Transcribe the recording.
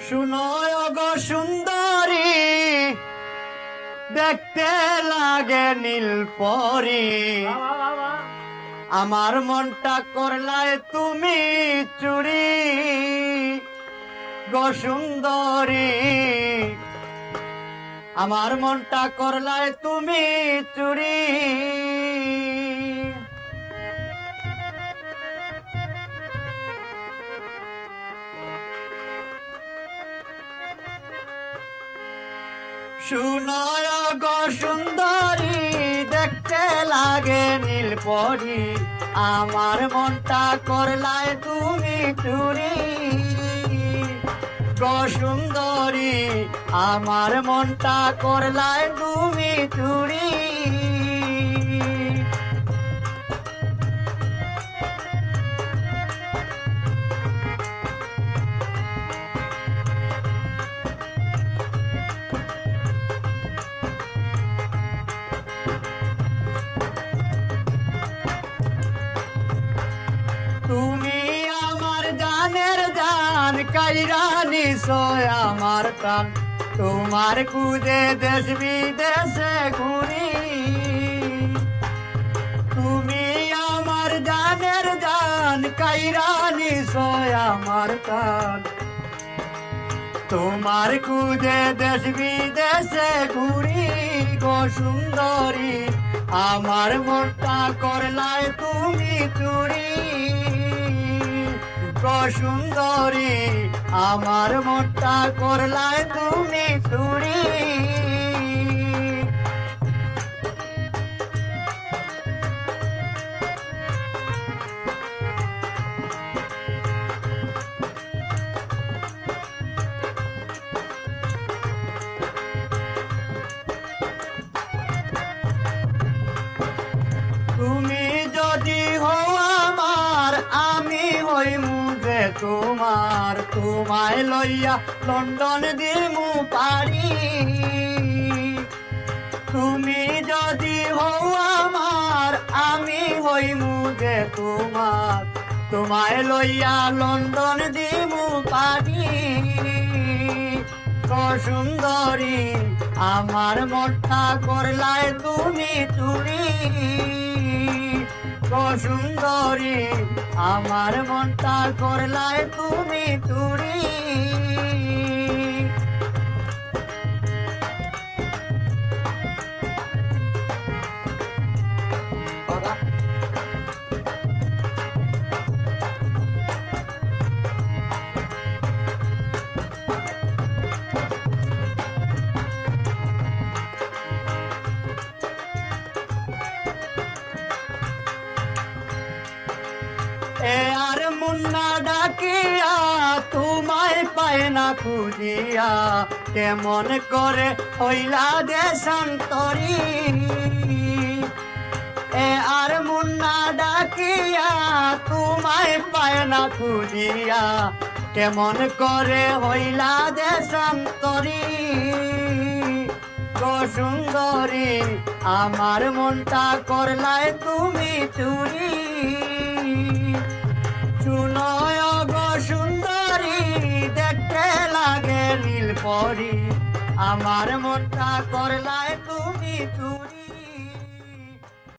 শুনো গো সুন্দরী, দেখতে লাগে নীল পরি। আমার মনটা করলায় তুমি চুরি গো সুন্দরী। আমার মনটা করলায় তুমি চুরি। শুনো গো সুন্দরী, দেখতে লাগে নীল পরি। আমার মনটা করলায় তুমি চুরি গো সুন্দরী। আমার মনটা করলায় তুমি চুরি। তুমি আমার জানের জান, কাইরা নিশ্চয় আমার প্রাণ। তোমার খুঁজে দেশ বিদেশে ঘুরি। তুমি আমার জানের জান, কাইরা নিশ্চয় আমার প্রাণ। তোমার খুঁজে দেশ বিদেশে ঘুরি গো সুন্দরী। আমার মনটা করলায় তুমি চুরি গো সুন্দরী। আমার মনটা করলায় তুমি চুরি। তুমি যদি হও আমার, আমি হই মুজে তোমার। তোমায় লইয়া লন্ডন দিমু পারি। তুমি যদি হও আমার, আমি হই মুজে তোমার। তোমায় লইয়া লন্ডন দিমু পারি গো সুন্দরী। আমার মনটা করলায় তুমি চুরি গো সুন্দরী। আমার মনটা করলায় তুমি চুরি। এ আর মুন্না ডাকিয়া, তোমায় পায় না খুঁজিয়া। কেমন করে হইলা দেশান্তরী। এ আর মুন্না ডাকিয়া, তোমায় পায় না খুঁজিয়া। কেমন করে হইলা দেশান্তরী গো সুন্দরী। আমার মনটা করলায় তুমি চুরি। শুনো গো সুন্দরী, দেখতে লাগে নীল পরি। আমার মনটা করলায় তুমি চুরি।